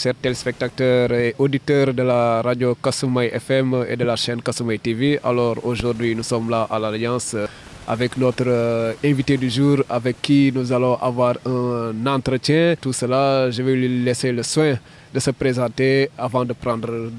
Chers téléspectateurs et auditeurs de la radio Kasumai FM et de la chaîne Kasumai TV. Alors aujourd'hui nous sommes là à l'Alliance avec notre invité du jour avec qui nous allons avoir un entretien. Tout cela, je vais lui laisser le soin de se présenter avant de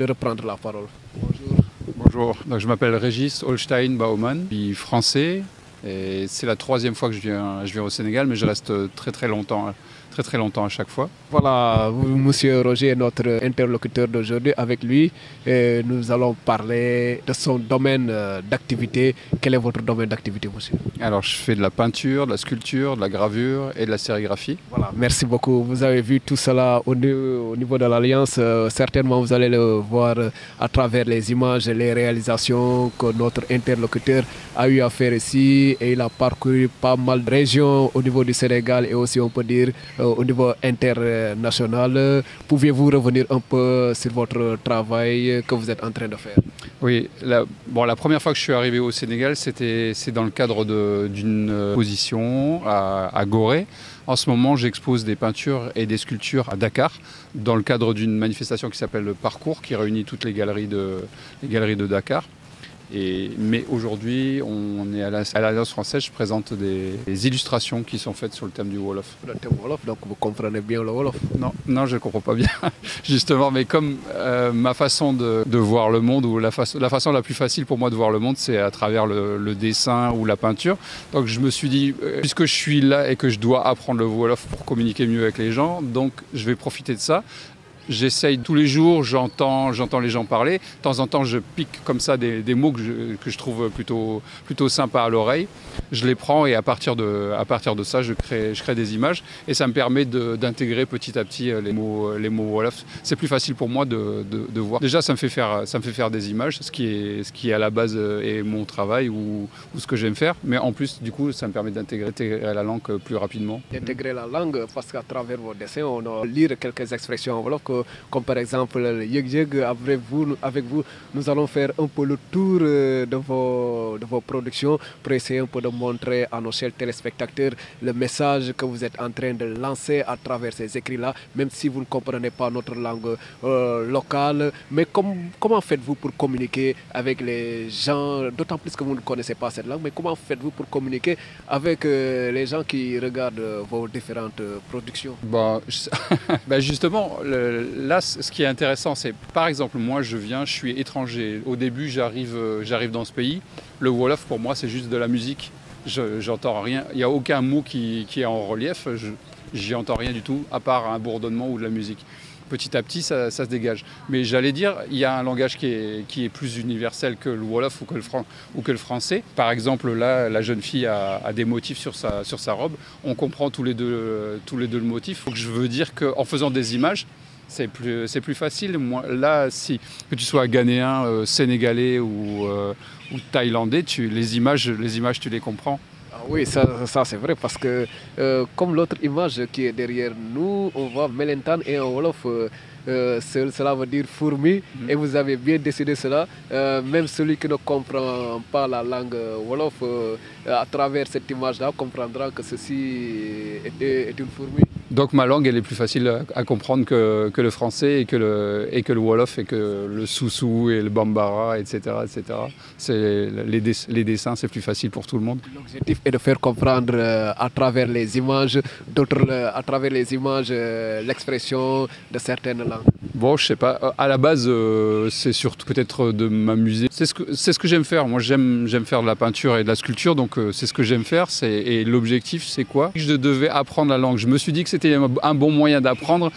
reprendre la parole. Bonjour. Bonjour, donc, je m'appelle Régis Holstein Baumann, je suis français et c'est la troisième fois que je viens au Sénégal, mais je reste très longtemps à chaque fois. Voilà, Monsieur Roger est notre interlocuteur d'aujourd'hui. Avec lui, nous allons parler de son domaine d'activité. Quel est votre domaine d'activité, monsieur? Alors, je fais de la peinture, de la sculpture, de la gravure et de la sérigraphie. Voilà, merci beaucoup. Vous avez vu tout cela au niveau de l'Alliance. Certainement, vous allez le voir à travers les images et les réalisations que notre interlocuteur a eu à faire ici. Et il a parcouru pas mal de régions au niveau du Sénégal et aussi, on peut dire, au niveau international. Pouviez-vous revenir un peu sur votre travail que vous êtes en train de faire? Oui, la première fois que je suis arrivé au Sénégal, c'est dans le cadre d'une exposition à Gorée. En ce moment, j'expose des peintures et des sculptures à Dakar, dans le cadre d'une manifestation qui s'appelle le Parcours, qui réunit toutes les galeries de Dakar. Mais aujourd'hui, on est à l'Alliance française, je présente des illustrations qui sont faites sur le thème du Wolof. Le thème Wolof, donc vous comprenez bien le Wolof? Non, je ne comprends pas bien, justement, mais comme ma façon de voir le monde, ou la façon la plus facile pour moi de voir le monde, c'est à travers le dessin ou la peinture. Donc je me suis dit, puisque je suis là et que je dois apprendre le Wolof pour communiquer mieux avec les gens, donc je vais profiter de ça. J'essaye tous les jours, j'entends les gens parler. De temps en temps, je pique comme ça des mots que je trouve plutôt sympas à l'oreille. Je les prends et à partir de ça, je crée des images. Et ça me permet d'intégrer petit à petit les mots Wolof. C'est plus facile pour moi de voir. Déjà, ça me fait faire des images, ce qui est à la base est mon travail ou ce que j'aime faire. Mais en plus, du coup, ça me permet d'intégrer la langue plus rapidement. D'intégrer la langue, parce qu'à travers vos dessins, on a lire quelques expressions en Wolof, comme par exemple le yeg-yeg. Avec vous, nous allons faire un peu le tour de vos productions pour essayer un peu de montrer à nos chers téléspectateurs le message que vous êtes en train de lancer à travers ces écrits-là, même si vous ne comprenez pas notre langue locale. Mais comment faites-vous pour communiquer avec les gens, d'autant plus que vous ne connaissez pas cette langue, mais comment faites-vous pour communiquer avec les gens qui regardent vos différentes productions? Justement, là, ce qui est intéressant, c'est par exemple, moi je suis étranger. Au début, j'arrive dans ce pays. Le Wolof, pour moi, c'est juste de la musique. J'entends rien. Il n'y a aucun mot qui est en relief. J'y entends rien du tout, à part un bourdonnement ou de la musique. Petit à petit, ça se dégage. Mais j'allais dire, il y a un langage qui est plus universel que le Wolof ou que le français. Par exemple, là, la jeune fille a des motifs sur sa robe. On comprend tous les deux le motif. Donc, je veux dire qu'en faisant des images, c'est plus facile. Moi, là, que tu sois ghanéen, sénégalais ou thaïlandais, les images, tu les comprends. Ah oui, ça c'est vrai, parce que comme l'autre image qui est derrière nous, on voit Melentan et en Wolof. Cela veut dire fourmi, et vous avez bien décidé cela. Même celui qui ne comprend pas la langue Wolof, à travers cette image-là, comprendra que ceci est une fourmi. Donc ma langue, elle est plus facile à comprendre que le français et que le Wolof et que le Soussou et le Bambara, etc. Les dessins, c'est plus facile pour tout le monde. L'objectif est de faire comprendre à travers les images, l'expression de certaines langues. Bon, je sais pas. À la base, c'est surtout peut-être de m'amuser. C'est ce que j'aime faire. Moi, j'aime faire de la peinture et de la sculpture, donc c'est ce que j'aime faire. Et l'objectif, c'est quoi? Je devais apprendre la langue. Je me suis dit que c'était un bon moyen d'apprendre.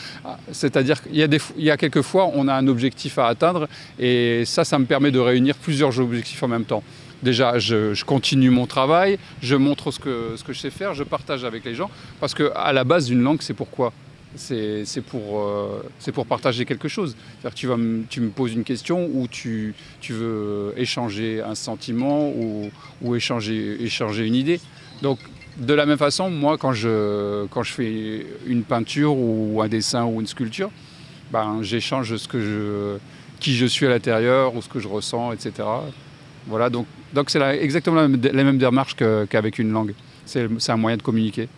C'est-à-dire qu'il y a quelques fois, on a un objectif à atteindre, et ça me permet de réunir plusieurs objectifs en même temps. Déjà, je continue mon travail, je montre ce que je sais faire, je partage avec les gens, parce qu'à la base, une langue, c'est pourquoi? C'est pour partager quelque chose. C'est-à-dire que tu me poses une question, ou tu veux échanger un sentiment ou échanger une idée. Donc, de la même façon, moi, quand je fais une peinture ou un dessin ou une sculpture, j'échange qui je suis à l'intérieur, ou ce que je ressens, etc. Voilà, donc c'est exactement la même démarche qu'avec une langue. C'est un moyen de communiquer.